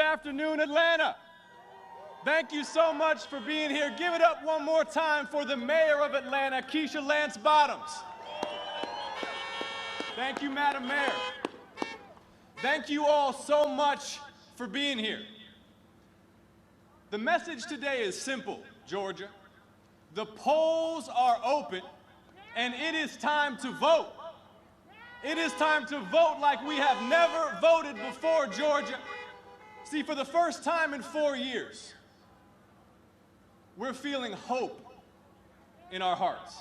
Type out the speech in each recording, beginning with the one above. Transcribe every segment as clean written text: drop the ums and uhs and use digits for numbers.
afternoon, Atlanta. Thank you so much for being here. Give it up one more time for the mayor of Atlanta, Keisha Lance Bottoms. Thank you, Madam Mayor. Thank you all so much for being here. The message today is simple, Georgia. The polls are open, and it is time to vote. It is time to vote like we have never voted before, Georgia. See, for the first time in 4 years, we're feeling hope in our hearts.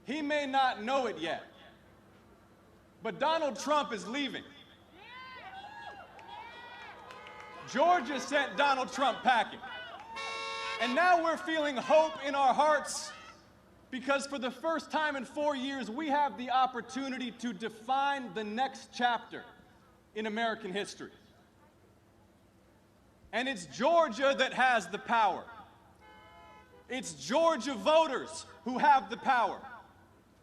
He may not know it yet, but Donald Trump is leaving. Georgia sent Donald Trump packing. And now we're feeling hope in our hearts because for the first time in 4 years, we have the opportunity to define the next chapter in American history. And it's Georgia that has the power. It's Georgia voters who have the power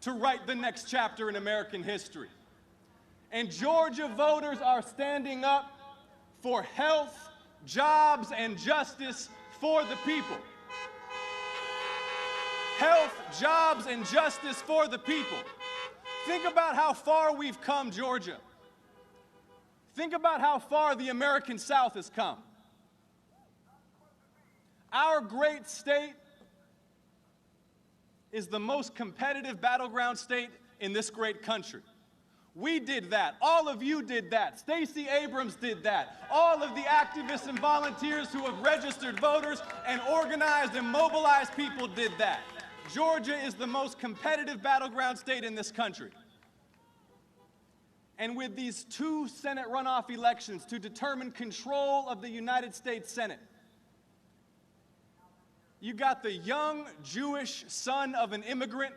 to write the next chapter in American history. And Georgia voters are standing up for health, jobs, and justice for the people. Health, jobs, and justice for the people. Think about how far we've come, Georgia. Think about how far the American South has come. Our great state is the most competitive battleground state in this great country. We did that. All of you did that. Stacey Abrams did that. All of the activists and volunteers who have registered voters and organized and mobilized people did that. Georgia is the most competitive battleground state in this country. And with these 2 Senate runoff elections to determine control of the United States Senate, you got the young Jewish son of an immigrant,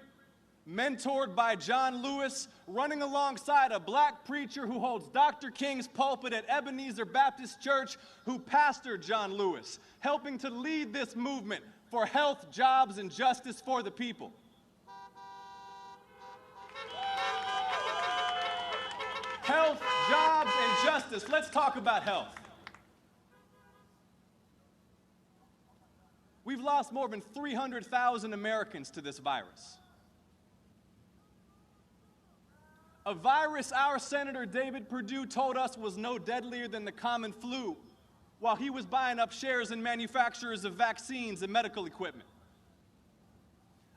mentored by John Lewis, running alongside a black preacher who holds Dr. King's pulpit at Ebenezer Baptist Church, who pastored John Lewis, helping to lead this movement for health, jobs, and justice for the people. Health, jobs, and justice. Let's talk about health. We've lost more than 300,000 Americans to this virus. A virus our Senator David Perdue told us was no deadlier than the common flu while he was buying up shares in manufacturers of vaccines and medical equipment.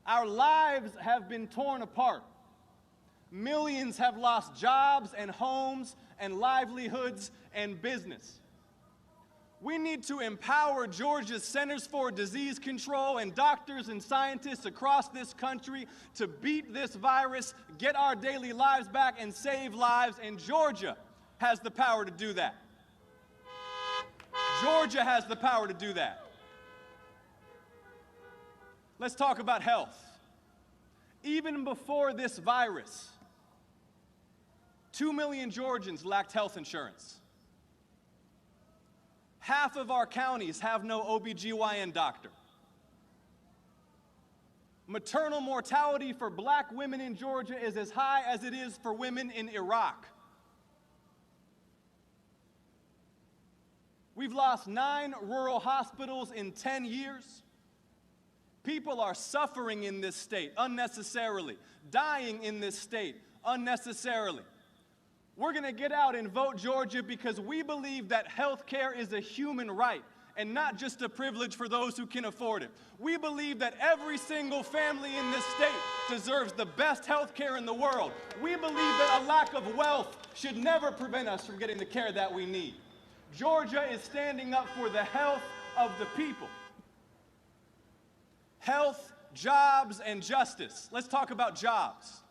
Our lives have been torn apart. Millions have lost jobs and homes and livelihoods and business. We need to empower Georgia's Centers for Disease Control and doctors and scientists across this country to beat this virus, get our daily lives back, and save lives, and Georgia has the power to do that. Georgia has the power to do that. Let's talk about health. Even before this virus, 2 million Georgians lacked health insurance. Half of our counties have no OBGYN doctor. Maternal mortality for black women in Georgia is as high as it is for women in Iraq. We've lost 9 rural hospitals in 10 years. People are suffering in this state unnecessarily, dying in this state unnecessarily. We're going to get out and vote Georgia because we believe that health care is a human right and not just a privilege for those who can afford it. We believe that every single family in this state deserves the best health care in the world. We believe that a lack of wealth should never prevent us from getting the care that we need. Georgia is standing up for the health of the people. Health, jobs, and justice. Let's talk about jobs.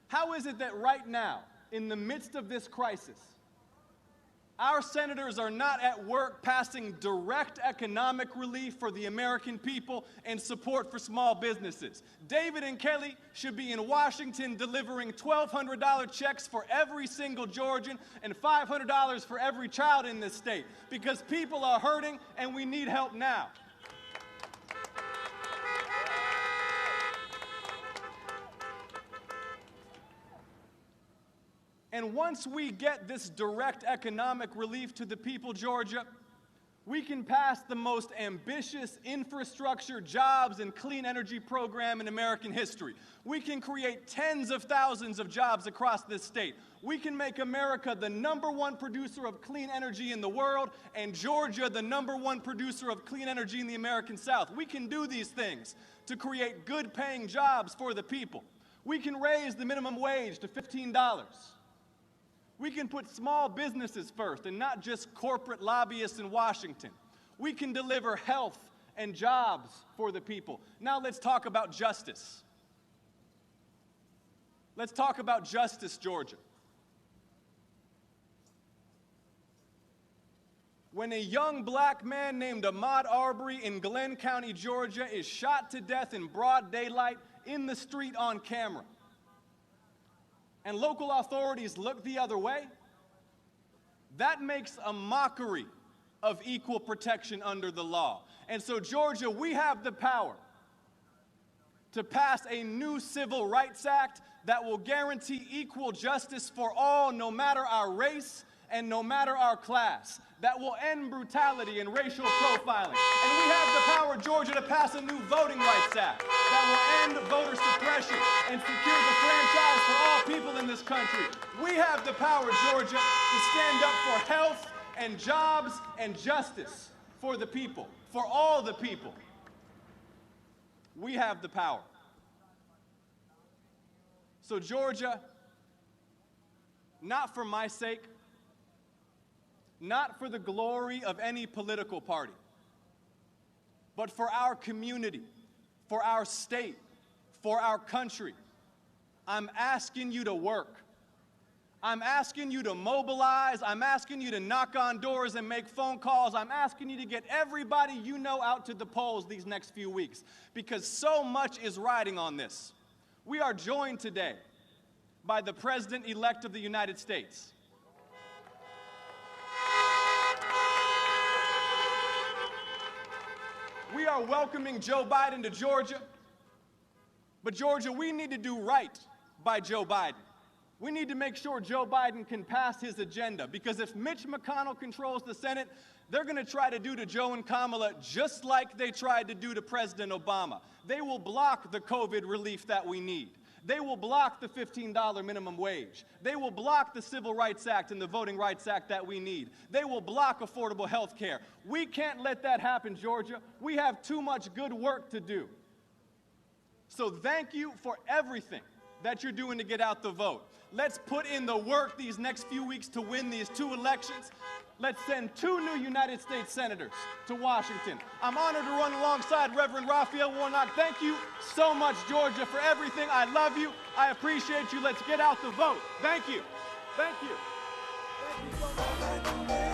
How is it that right now, in the midst of this crisis, our senators are not at work passing direct economic relief for the American people and support for small businesses? David and Kelly should be in Washington delivering $1,200 checks for every single Georgian and $500 for every child in this state because people are hurting and we need help now. And once we get this direct economic relief to the people, Georgia, we can pass the most ambitious infrastructure, jobs, and clean energy program in American history. We can create tens of thousands of jobs across this state. We can make America the #1 producer of clean energy in the world, and Georgia the #1 producer of clean energy in the American South. We can do these things to create good-paying jobs for the people. We can raise the minimum wage to $15. We can put small businesses first and not just corporate lobbyists in Washington. We can deliver health and jobs for the people. Now let's talk about justice. Let's talk about justice, Georgia. When a young black man named Ahmaud Arbery in Glenn County, Georgia, is shot to death in broad daylight in the street on camera, and local authorities look the other way, that makes a mockery of equal protection under the law. And so, Georgia, we have the power to pass a new Civil Rights Act that will guarantee equal justice for all, no matter our race and no matter our class, that will end brutality and racial profiling. And we have the power, Georgia, to pass a new Voting Rights Act that will end voter suppression and secure the franchise for all people in this country. We have the power, Georgia, to stand up for health and jobs and justice for the people, for all the people. We have the power. So, Georgia, not for my sake, not for the glory of any political party, but for our community, for our state, for our country, I'm asking you to work. I'm asking you to mobilize. I'm asking you to knock on doors and make phone calls. I'm asking you to get everybody you know out to the polls these next few weeks, because so much is riding on this. We are joined today by the President-elect of the United States. We are welcoming Joe Biden to Georgia, but Georgia, we need to do right by Joe Biden. We need to make sure Joe Biden can pass his agenda, because if Mitch McConnell controls the Senate, they're going to try to do to Joe and Kamala just like they tried to do to President Obama. They will block the COVID relief that we need. They will block the $15 minimum wage. They will block the Civil Rights Act and the Voting Rights Act that we need. They will block affordable health care. We can't let that happen, Georgia. We have too much good work to do. So thank you for everything that you're doing to get out the vote. Let's put in the work these next few weeks to win these 2 elections. Let's send 2 new United States senators to Washington. I'm honored to run alongside Reverend Raphael Warnock. Thank you so much, Georgia, for everything. I love you. I appreciate you. Let's get out the vote. Thank you. Thank you. Thank you so much.